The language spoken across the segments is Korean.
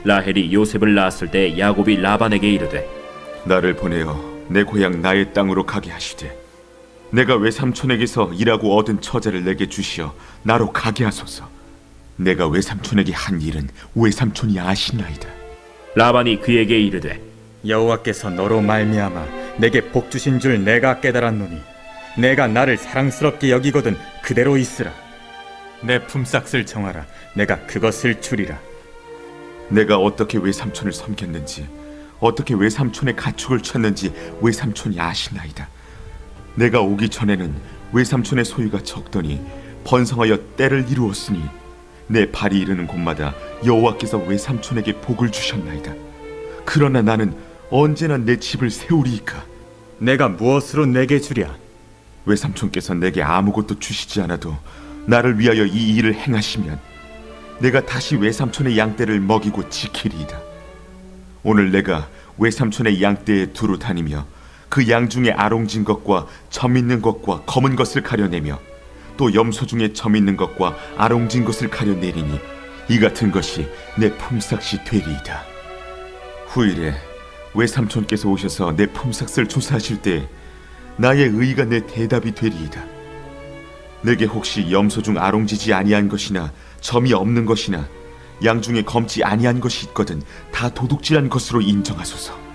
라헬이 요셉을 낳았을 때 야곱이 라반에게 이르되 나를 보내어 내 고향 나의 땅으로 가게 하시되 내가 외삼촌에게서 일하고 얻은 처자를 내게 주시어 나로 가게 하소서. 내가 외삼촌에게 한 일은 외삼촌이 아시나이다. 라반이 그에게 이르되 여호와께서 너로 말미암아 내게 복 주신 줄 내가 깨달았노니 내가 나를 사랑스럽게 여기거든 그대로 있으라. 내 품삯을 정하라. 내가 그것을 주리라. 내가 어떻게 외삼촌을 섬겼는지 어떻게 외삼촌의 가축을 쳤는지 외삼촌이 아시나이다. 내가 오기 전에는 외삼촌의 소유가 적더니 번성하여 때를 이루었으니 내 발이 이르는 곳마다 여호와께서 외삼촌에게 복을 주셨나이다. 그러나 나는 언제나 내 집을 세우리이까. 내가 무엇으로 내게 주랴? 외삼촌께서 내게 아무것도 주시지 않아도 나를 위하여 이 일을 행하시면 내가 다시 외삼촌의 양떼를 먹이고 지키리이다. 오늘 내가 외삼촌의 양떼에 두루 다니며 그 양 중에 아롱진 것과 점 있는 것과 검은 것을 가려내며 또 염소 중에 점 있는 것과 아롱진 것을 가려내리니 이 같은 것이 내 품삯이 되리이다. 후일에 외삼촌께서 오셔서 내 품삯을 조사하실 때 나의 의가 내 대답이 되리이다. 내게 혹시 염소 중 아롱지지 아니한 것이나 점이 없는 것이나 양 중에 검지 아니한 것이 있거든 다 도둑질한 것으로 인정하소서.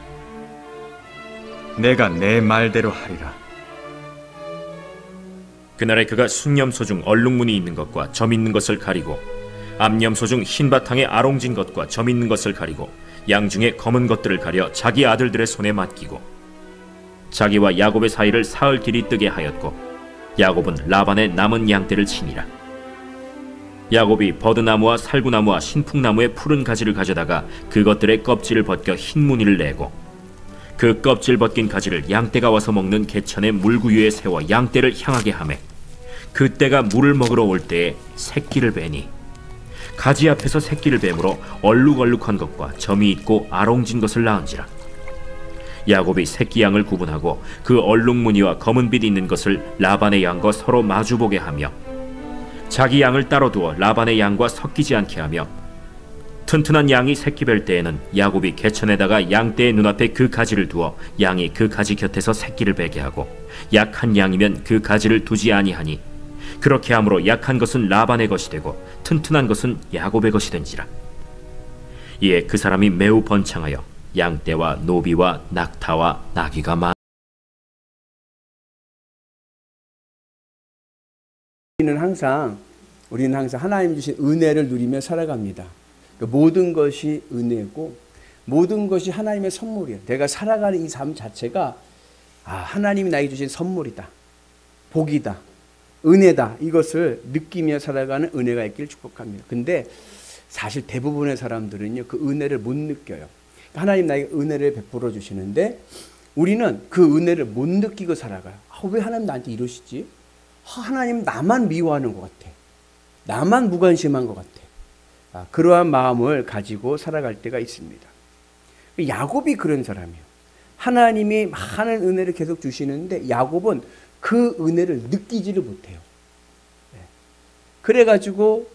내가 내 말대로 하리라. 그날에 그가 순염소 중 얼룩무늬 있는 것과 점 있는 것을 가리고 암염소 중 흰 바탕에 아롱진 것과 점 있는 것을 가리고 양 중에 검은 것들을 가려 자기 아들들의 손에 맡기고 자기와 야곱의 사이를 사흘 길이 뜨게 하였고 야곱은 라반의 남은 양떼를 치니라. 야곱이 버드나무와 살구나무와 신풍나무의 푸른 가지를 가져다가 그것들의 껍질을 벗겨 흰 무늬를 내고 그 껍질 벗긴 가지를 양떼가 와서 먹는 개천의 물구유에 세워 양떼를 향하게 하매 그때가 물을 먹으러 올 때에 새끼를 베니 가지 앞에서 새끼를 뱀으로 얼룩얼룩한 것과 점이 있고 아롱진 것을 낳은지라. 야곱이 새끼 양을 구분하고 그 얼룩무늬와 검은빛 있는 것을 라반의 양과 서로 마주보게 하며 자기 양을 따로 두어 라반의 양과 섞이지 않게 하며 튼튼한 양이 새끼 뵐 때에는 야곱이 개천에다가 양떼의 눈앞에 그 가지를 두어 양이 그 가지 곁에서 새끼를 베게 하고 약한 양이면 그 가지를 두지 아니하니 그렇게 함으로 약한 것은 라반의 것이 되고 튼튼한 것은 야곱의 것이 된지라. 이에 그 사람이 매우 번창하여 양떼와 노비와 낙타와 나귀가 많. 우리는 항상 하나님 주신 은혜를 누리며 살아갑니다. 모든 것이 은혜고 모든 것이 하나님의 선물이에요. 내가 살아가는 이 삶 자체가 하나님이 나에게 주신 선물이다, 복이다, 은혜다, 이것을 느끼며 살아가는 은혜가 있기를 축복합니다. 근데 사실 대부분의 사람들은요, 그 은혜를 못 느껴요. 하나님 나에게 은혜를 베풀어 주시는데 우리는 그 은혜를 못 느끼고 살아가요. 왜 하나님 나한테 이러시지? 하나님 나만 미워하는 것 같아. 나만 무관심한 것 같아. 그러한 마음을 가지고 살아갈 때가 있습니다. 야곱이 그런 사람이에요. 하나님이 많은 은혜를 계속 주시는데 야곱은 그 은혜를 느끼지를 못해요. 그래가지고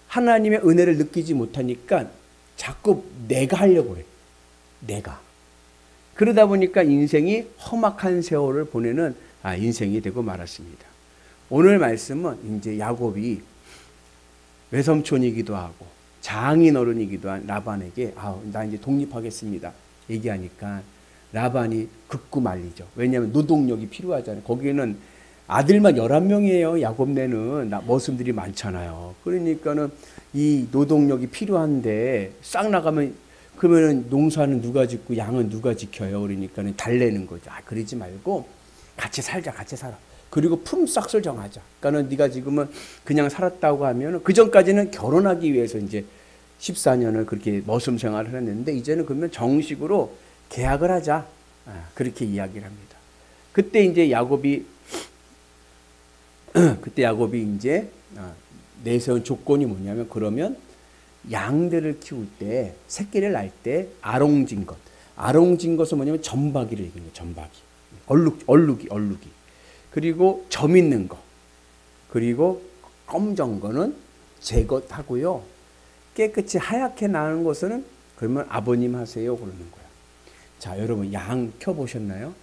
하나님의 은혜를 느끼지 못하니까 자꾸 내가 하려고 그래. 내가. 그러다 보니까 인생이 험악한 세월을 보내는 인생이 되고 말았습니다. 오늘 말씀은 이제 야곱이 외삼촌이기도 하고 장인어른이기도 한 라반에게 나 이제 독립하겠습니다 얘기하니까 라반이 극구 말리죠. 왜냐하면 노동력이 필요하잖아요. 거기에는 아들만 11명이에요. 야곱네는 머슴들이 많잖아요. 그러니까는 이 노동력이 필요한데 싹 나가면 그러면은 농사는 누가 짓고 양은 누가 지켜요. 그러니까는 달래는 거죠. 그러지 말고 같이 살자, 같이 살아. 그리고 품삯을 정하자. 그러니까는 네가 지금은 그냥 살았다고 하면 그 전까지는 결혼하기 위해서 이제 14년을 그렇게 머슴 생활을 했는데 이제는 그러면 정식으로 계약을 하자. 그렇게 이야기를 합니다. 그때 이제 야곱이 이제 내세운 조건이 뭐냐면 그러면 양들을 키울 때 새끼를 낳을 때 아롱진 것은 뭐냐면 점박이를 얘기해요. 점박이. 얼룩이. 그리고 점 있는 거. 그리고 검정 거는 제것하고요. 깨끗이 하얗게 나는 것은 그러면 아버님 하세요 그러는 거야. 자, 여러분 양 켜보셨나요?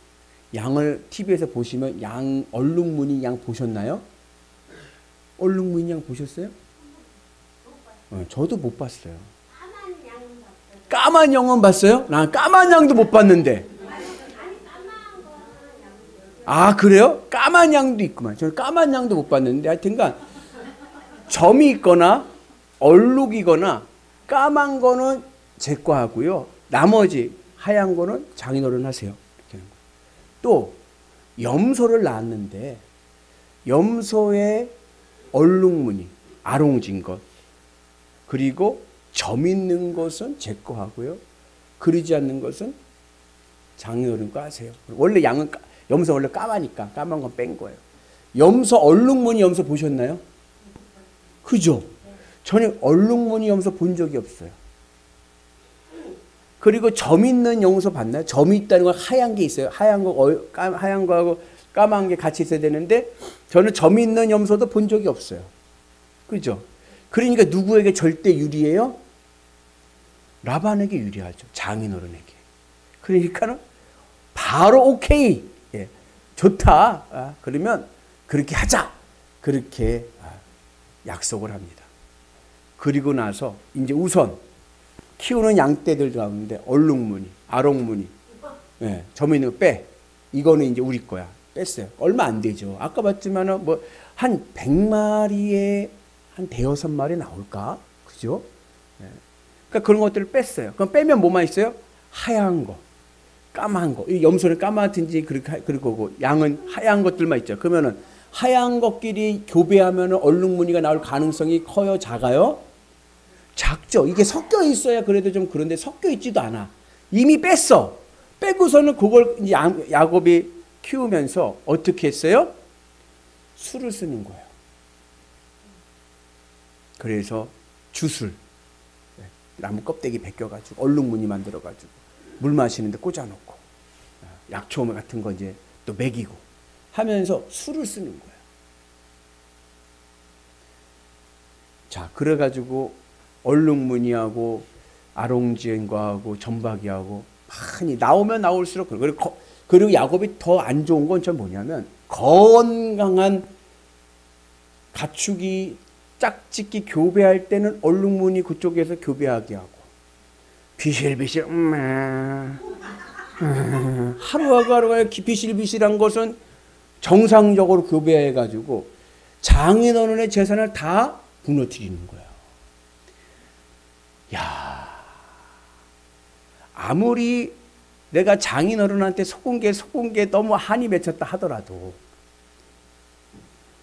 양을 TV에서 보시면 양 얼룩무늬 양 보셨나요? 얼룩무늬 양 보셨어요? 저도 못 봤어요. 까만 양은 봤어요? 난 까만 양도 못 봤는데. 아, 그래요? 까만 양도 있구만. 저는 까만 양도 못 봤는데 하여튼간 점이 있거나 얼룩이거나 까만 거는 제 거 하고요. 나머지 하얀 거는 장인어른 하세요. 이렇게 하는 거예요. 또 염소를 낳았는데 염소의 얼룩무늬, 아롱진 것, 그리고 점 있는 것은 제 거 하고요. 그리지 않는 것은 장인어른 거 하세요. 원래 양은 염소 원래 까마니까 까만 건 뺀 거예요. 염소 얼룩무늬 염소 보셨나요? 그죠? 저는 얼룩무늬 염소 본 적이 없어요. 그리고 점 있는 염소 봤나요? 점이 있다는 건 하얀 게 있어요. 하얀 거하고 까만 게 같이 있어야 되는데 저는 점 있는 염소도 본 적이 없어요. 그죠? 그러니까 누구에게 절대 유리해요? 라반에게 유리하죠. 장인어른에게. 그러니까는 바로 오케이. 예, 좋다. 그러면 그렇게 하자. 그렇게 약속을 합니다. 그리고 나서 이제 우선 키우는 양떼들 가운데 얼룩무늬, 아롱무늬, 예, 점 있는 거 빼. 이거는 이제 우리 거야. 뺐어요. 얼마 안 되죠. 아까 봤지만은 뭐 한 100마리에 한 5-6마리 나올까? 그죠? 예. 그러니까 그런 것들을 뺐어요. 그럼 빼면 뭐만 있어요? 하얀 거, 까만 거. 이 염소는 까맣든지 그리고 양은 하얀 것들만 있죠. 그러면은 하얀 것끼리 교배하면은 얼룩무늬가 나올 가능성이 커요, 작아요? 작죠. 이게 섞여 있어야 그래도 좀 그런데 섞여 있지도 않아. 이미 뺐어. 빼고서는 그걸 야곱이 키우면서 어떻게 했어요? 술을 쓰는 거예요. 그래서 주술, 나무 껍데기 벗겨가지고 얼룩무늬 만들어가지고 물 마시는데 꽂아놓고 약초 같은 거 이제 또 먹이고 하면서 술을 쓰는 거예요. 자, 그래가지고 얼룩무늬하고 아롱지엔과하고 점박이하고 많이 나오면 나올수록 그리고 야곱이 더 안 좋은 건 전 뭐냐면 건강한 가축이 짝짓기 교배할 때는 얼룩무늬 그쪽에서 교배하게 하고 비실비실 하루가 비실비실한 것은 정상적으로 교배해가지고 장인어른의 재산을 다 무너뜨리는 거예요. 야, 아무리 내가 장인어른한테 속은 게 너무 한이 맺혔다 하더라도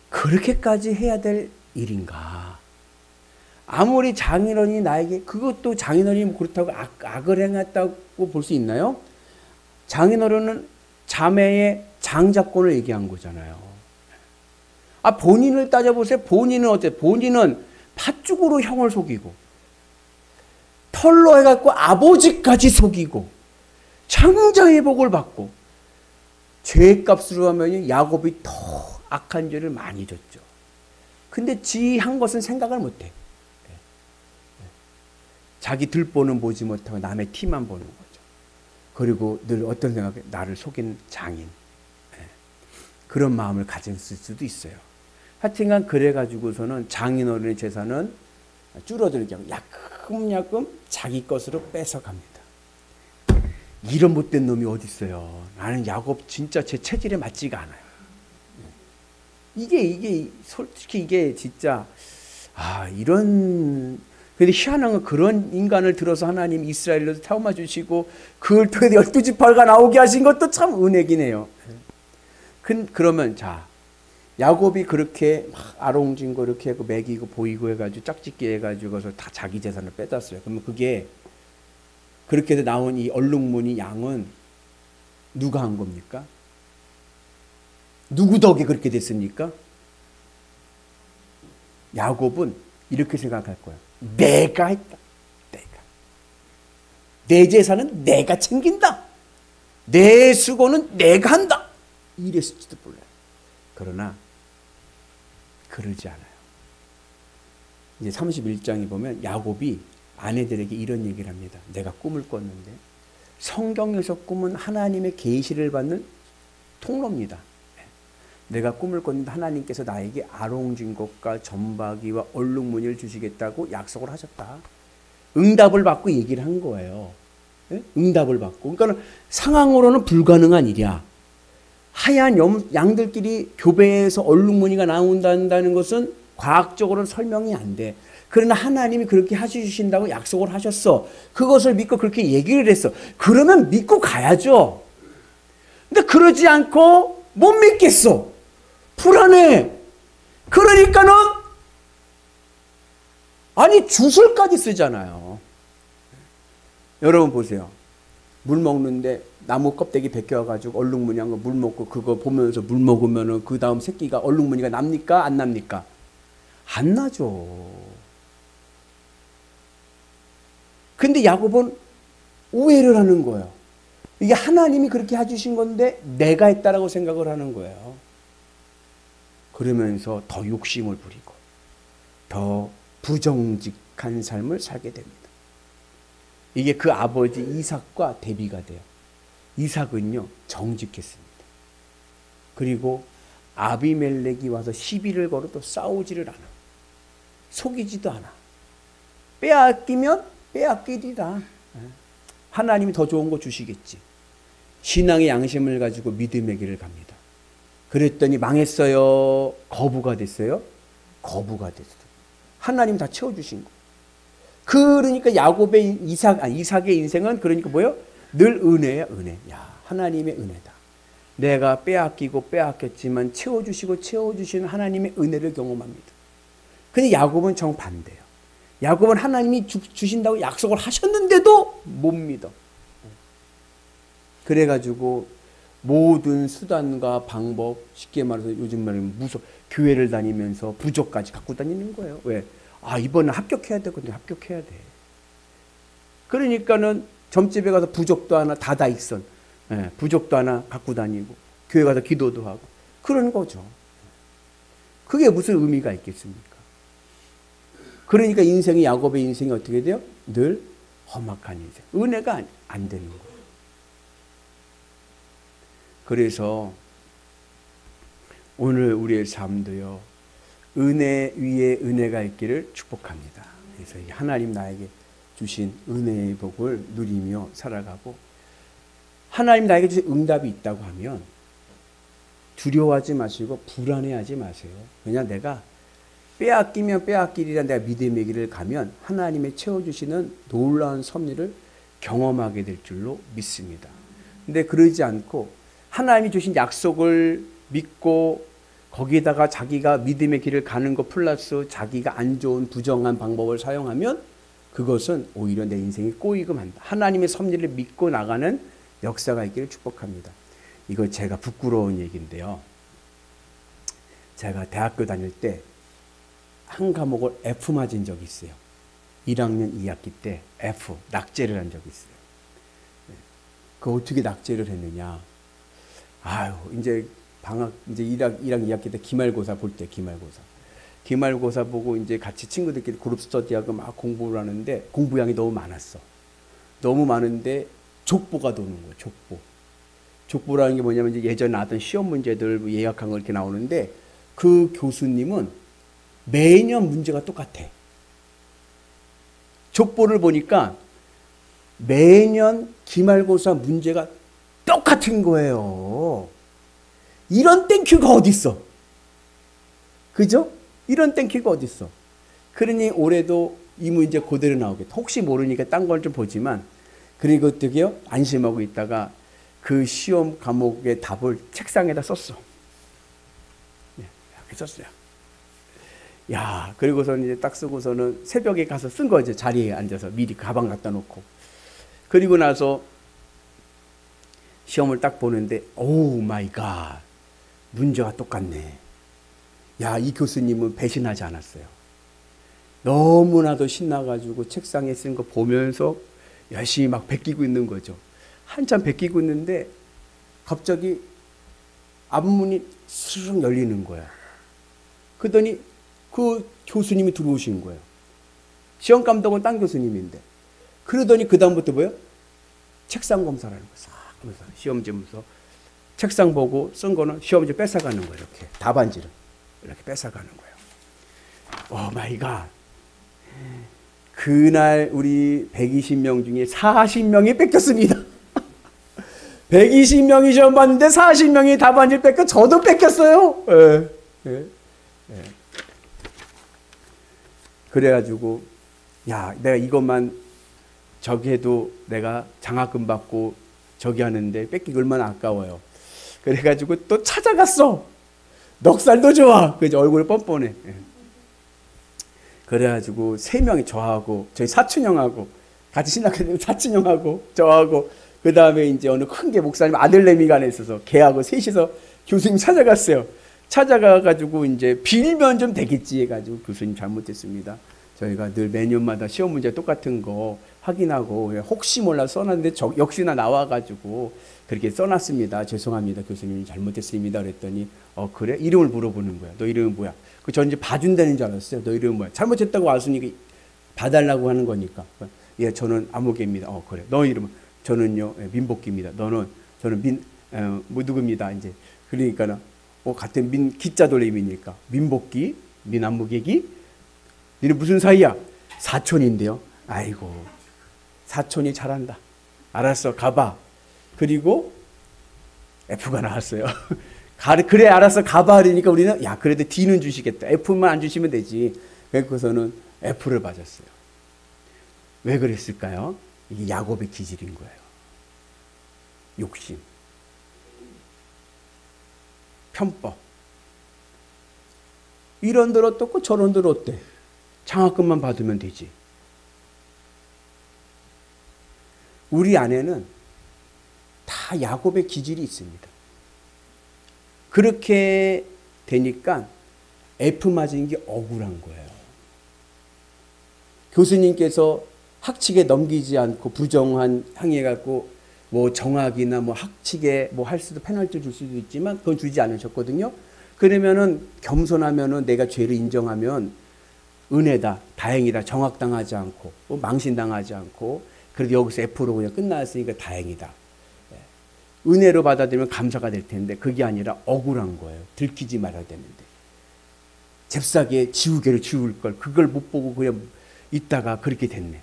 그렇게까지 해야 될 일인가? 아무리 장인어른이 나에게 그것도 장인어른이 그렇다고 악을 행했다고 볼 수 있나요? 장인어른은 자매의 장자권을 얘기한 거잖아요. 본인을 따져보세요. 본인은 어때요? 본인은 팥죽으로 형을 속이고 털로 해갖고 아버지까지 속이고 창자의 복을 받고 죄값으로 하면 야곱이 더 악한 죄를 많이 졌죠. 근데 지 한 것은 생각을 못해. 자기 들보는 보지 못하고 남의 티만 보는 거죠. 그리고 늘 어떤 생각에 나를 속인 장인. 그런 마음을 가졌을 수도 있어요. 하여튼간 그래가지고서는 장인어른의 재산은 줄어들게 하고 야금야금 자기 것으로 뺏어갑니다. 이런 못된 놈이 어디 있어요. 나는 야곱 진짜 제 체질에 맞지가 않아요. 이게 솔직히 이게 진짜 이런. 근데 희한한 건 그런 인간을 들어서 하나님 이스라엘로 태워마 주시고 그걸 통해 12지파가 나오게 하신 것도 참 은혜긴 해요. 그러면 자, 야곱이 그렇게 막 아롱진 거 이렇게 하고 먹이고 보이고 해가지고 짝짓기 해가지고서 다 자기 재산을 뺏었어요. 그러면 그게 그렇게 해서 나온 이 얼룩무늬 양은 누가 한 겁니까? 누구 덕에 그렇게 됐습니까? 야곱은 이렇게 생각할 거야. 내가 했다. 내 재산은 내가 챙긴다. 내 수고는 내가 한다. 이랬을지도 몰라요. 그러나 그러지 않아요. 이제 31장에 보면 야곱이 아내들에게 이런 얘기를 합니다. 내가 꿈을 꿨는데 성경에서 꿈은 하나님의 계시를 받는 통로입니다. 내가 꿈을 꿨는데 하나님께서 나에게 아롱진곡과 점박이와 얼룩무늬를 주시겠다고 약속을 하셨다. 응답을 받고 얘기를 한 거예요. 응답을 받고. 그러니까 상황으로는 불가능한 일이야. 하얀 양들끼리 교배에서 얼룩무늬가 나온다는 것은 과학적으로는 설명이 안 돼. 그러나 하나님이 그렇게 해주신다고 약속을 하셨어. 그것을 믿고 그렇게 얘기를 했어. 그러면 믿고 가야죠. 근데 그러지 않고 못 믿겠어. 불안해. 그러니까는 아니 주술까지 쓰잖아요. 여러분 보세요. 물 먹는데 나무 껍데기 벗겨가지고 얼룩무늬한 거 물 먹고 그거 보면서 물 먹으면은 그 다음 새끼가 얼룩무늬가 납니까? 안 납니까? 안 나죠. 근데 야곱은 오해를 하는 거예요. 이게 하나님이 그렇게 해주신 건데 내가 했다라고 생각을 하는 거예요. 그러면서 더 욕심을 부리고 더 부정직한 삶을 살게 됩니다. 이게 그 아버지 이삭과 대비가 돼요. 이삭은요 정직했습니다. 그리고 아비멜렉이 와서 시비를 걸어도 싸우지를 않아. 속이지도 않아. 빼앗기면 빼앗기리라. 하나님이 더 좋은 거 주시겠지. 신앙의 양심을 가지고 믿음의 길을 갑니다. 그랬더니 망했어요? 거부가 됐어요? 거부가 됐어요. 하나님 다 채워주신 거. 그러니까 야곱의 이삭의 인생은 그러니까 뭐예요? 늘 은혜야, 은혜. 야, 하나님의 은혜다. 내가 빼앗기고 빼앗겼지만 채워주시고 채워주시는 하나님의 은혜를 경험합니다. 근데 야곱은 정반대예요. 야곱은 하나님이 주신다고 약속을 하셨는데도 못 믿어. 그래가지고 모든 수단과 방법, 쉽게 말해서 요즘 말하면 교회를 다니면서 부적까지 갖고 다니는 거예요. 왜? 아, 이번에 합격해야 되거든요. 합격해야 돼. 그러니까는 점집에 가서 부적도 하나, 다다익선, 부적도 하나 갖고 다니고, 교회 가서 기도도 하고, 그런 거죠. 그게 무슨 의미가 있겠습니까? 그러니까 인생이, 야곱의 인생이 어떻게 돼요? 늘 험악한 인생. 은혜가 안 되는 거예요. 그래서 오늘 우리의 삶도요, 은혜 위에 은혜가 있기를 축복합니다. 그래서 하나님 나에게 주신 은혜의 복을 누리며 살아가고, 하나님 나에게 주신 응답이 있다고 하면 두려워하지 마시고 불안해하지 마세요. 왜냐, 내가 빼앗기면 빼앗기리라 내가 믿음의 길을 가면 하나님의 채워주시는 놀라운 섭리를 경험하게 될 줄로 믿습니다. 근데 그러지 않고 하나님이 주신 약속을 믿고 거기에다가 자기가 믿음의 길을 가는 것 플러스 자기가 안 좋은 부정한 방법을 사용하면 그것은 오히려 내 인생이 꼬이고 만다. 하나님의 섭리를 믿고 나가는 역사가 있기를 축복합니다. 이거 제가 부끄러운 얘기인데요. 제가 대학교 다닐 때 한 과목을 F 맞은 적이 있어요. 1학년 2학기 때 F, 낙제를 한 적이 있어요. 그 어떻게 낙제를 했느냐. 아유, 이제 방학, 이제 1학 2학기 때 기말고사 볼 때, 기말고사 보고 이제 같이 친구들끼리 그룹 스터디하고 막 공부를 하는데 공부량이 너무 많았어. 너무 많은데 족보가 도는 거예요, 족보. 족보라는 게 뭐냐면 이제 예전에 나왔던 시험 문제들 예약한 거 이렇게 나오는데 그 교수님은 매년 문제가 똑같아. 족보를 보니까 매년 기말고사 문제가 똑같은 거예요. 이런 땡큐가 어딨어? 그죠? 이런 땡큐가 어딨어? 그러니 올해도 이 문제 그대로 나오겠다. 혹시 모르니까 딴 걸 좀 보지만, 그리고 어떻게요? 안심하고 있다가 그 시험 과목의 답을 책상에다 썼어. 네, 이렇게 썼어요. 야, 그리고서는 이제 딱 쓰고서는 새벽에 가서 쓴 거죠. 자리에 앉아서 미리 가방 갖다 놓고. 그리고 나서 시험을 딱 보는데, 오 마이 갓, 문제가 똑같네. 야, 이 교수님은 배신하지 않았어요. 너무나도 신나가지고 책상에 쓴 거 보면서 열심히 막 베끼고 있는 거죠. 한참 베끼고 있는데 갑자기 앞문이 스르륵 열리는 거야. 그러더니 그 교수님이 들어오신 거예요. 시험 감독은 딴 교수님인데. 그러더니 그 다음부터 뭐예요? 책상 검사를 하는 거예요. 싹 하면서 시험지 보면서 책상 보고 쓴 거는 시험지 뺏어가는 거예요. 이렇게 답안지를 이렇게 뺏어가는 거예요. 오 마이 갓. 그날 우리 120명 중에 40명이 뺏겼습니다. 120명이 시험 봤는데 40명이 답안지를 뺏겨 저도 뺏겼어요. 예. 예. 예. 그래가지고 야 내가 이것만 저기 해도 내가 장학금 받고 저기 하는데 뺏기기 얼마나 아까워요. 그래가지고 또 찾아갔어. 넉살도 좋아. 그래서 얼굴이 뻔뻔해. 예. 그래가지고 3명이 저하고 저희 사촌형하고 같이 신학교에 사촌형하고 저하고 그 다음에 이제 어느 큰 게 목사님 아들내미가 안에 있어서 걔하고 셋이서 교수님 찾아갔어요. 찾아가가지고 이제 빌면 좀 되겠지 해가지고 교수님 잘못했습니다. 저희가 늘 매년마다 시험 문제 똑같은 거 확인하고 혹시 몰라 써놨는데 역시나 나와가지고 그렇게 써놨습니다. 죄송합니다. 교수님 잘못했습니다. 그랬더니 그래? 이름을 물어보는 거야. 너 이름은 뭐야? 전 이제 봐준다는 줄 알았어요. 너 이름은 뭐야? 잘못했다고 왔으니까 봐달라고 하는 거니까. 예, 저는 아무개입니다. 그래. 너 이름은? 저는요 민복기입니다. 저는 누구입니다. 이제 그러니까는 같은 기자 돌림이니까 민복기, 민안무개기. 너는 무슨 사이야? 사촌인데요. 아이고 사촌이 잘한다. 알았어 가봐. 그리고 F가 나왔어요. 그래 알았어 가봐 그러니까 우리는 야 그래도 D는 주시겠다. F만 안 주시면 되지. 그래서는 F를 맞았어요. 왜 그랬을까요? 이게 야곱의 기질인 거예요. 욕심, 편법. 이런들 어떻고 저런들 어때? 장학금만 받으면 되지. 우리 안에는 다 야곱의 기질이 있습니다. 그렇게 되니까 F 맞은 게 억울한 거예요. 교수님께서 학칙에 넘기지 않고 부정한 항의해갖고 뭐 정학이나 뭐 학칙에 뭐 할 수도 페널티 줄 수도 있지만 그건 주지 않으셨거든요. 그러면은 겸손하면은 내가 죄를 인정하면 은혜다, 다행이다, 정학당하지 않고 뭐 망신당하지 않고 그래도 여기서 F로 그냥 끝났으니까 다행이다. 은혜로 받아들이면 감사가 될 텐데 그게 아니라 억울한 거예요. 들키지 말아야 되는데 잽싸게 지우개를 지울 걸 그걸 못 보고 그냥 있다가 그렇게 됐네.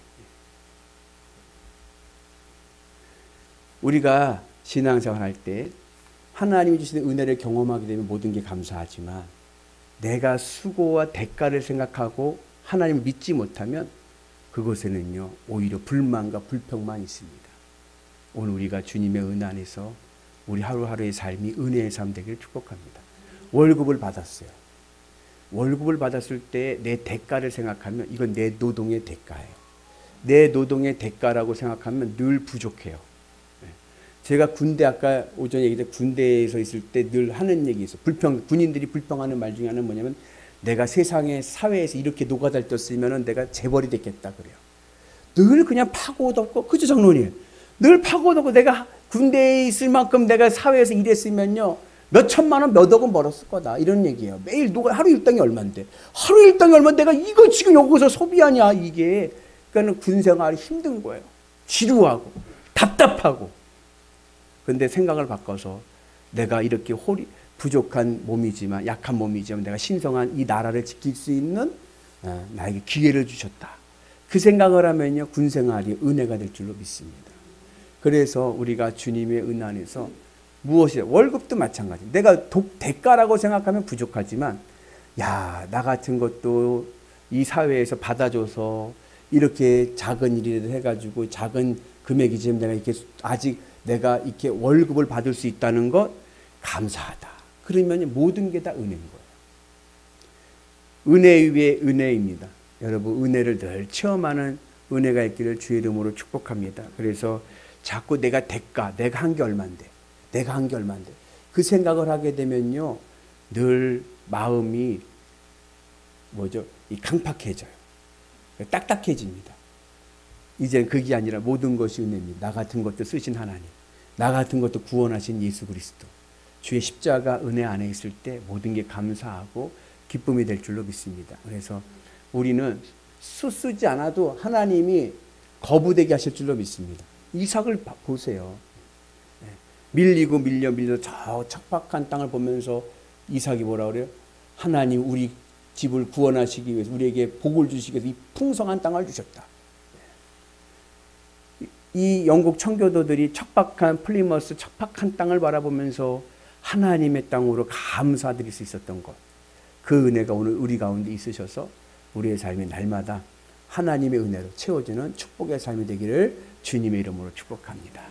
우리가 신앙생활 할 때 하나님이 주시는 은혜를 경험하게 되면 모든 게 감사하지만 내가 수고와 대가를 생각하고 하나님을 믿지 못하면 그곳에는요 오히려 불만과 불평만 있습니다. 오늘 우리가 주님의 은혜 안에서 우리 하루하루의 삶이 은혜의 삶 되기를 축복합니다. 월급을 받았어요. 월급을 받았을 때 내 대가를 생각하면 이건 내 노동의 대가예요. 내 노동의 대가라고 생각하면 늘 부족해요. 제가 군대 아까 오전에 얘기했던 군대에서 있을 때 늘 하는 얘기 있어요. 군인들이 불평하는 말 중에 하나는 뭐냐면 내가 세상에 사회에서 이렇게 노가다를 떴으면 내가 재벌이 됐겠다 그래요. 늘 그냥 파고들고 그죠 장로님? 늘 파고들고 내가 군대에 있을 만큼 내가 사회에서 일했으면요 몇 천만 원 몇 억은 벌었을 거다 이런 얘기예요. 매일 하루 일당이 얼만데 하루 일당이 얼만데 내가 이거 지금 여기서 소비하냐 이게. 그러니까 군생활이 힘든 거예요. 지루하고 답답하고. 그런데 생각을 바꿔서 내가 이렇게 부족한 몸이지만 약한 몸이지만 내가 신성한 이 나라를 지킬 수 있는 나에게 기회를 주셨다. 그 생각을 하면요 군생활이 은혜가 될 줄로 믿습니다. 그래서 우리가 주님의 은혜 안에서 무엇이야 월급도 마찬가지. 내가 대가라고 생각하면 부족하지만 야, 나 같은 것도 이 사회에서 받아줘서 이렇게 작은 일이라도 해가지고 작은 금액이지만 내가 이렇게 아직 내가 이렇게 월급을 받을 수 있다는 것 감사하다. 그러면 모든 게 다 은혜인 거예요. 은혜 위에 은혜입니다. 여러분 은혜를 늘 체험하는 은혜가 있기를 주의 이름으로 축복합니다. 그래서 자꾸 내가 내가 한 게 얼만데 그 생각을 하게 되면요 늘 마음이 강팍해져요. 딱딱해집니다. 이제는 그게 아니라 모든 것이 은혜입니다. 나 같은 것도 쓰신 하나님, 나 같은 것도 구원하신 예수 그리스도, 주의 십자가 은혜 안에 있을 때 모든 게 감사하고 기쁨이 될 줄로 믿습니다. 그래서 우리는 쓰지 않아도 하나님이 거부되게 하실 줄로 믿습니다. 이삭을 보세요. 밀리고 밀려 저 척박한 땅을 보면서 이삭이 뭐라 그래요? 하나님 우리 집을 구원하시기 위해서 우리에게 복을 주시기 위해서 이 풍성한 땅을 주셨다. 이 영국 청교도들이 척박한 플리머스 척박한 땅을 바라보면서 하나님의 땅으로 감사드릴 수 있었던 것, 그 은혜가 오늘 우리 가운데 있으셔서 우리의 삶이 날마다 하나님의 은혜로 채워지는 축복의 삶이 되기를 주님의 이름으로 축복합니다.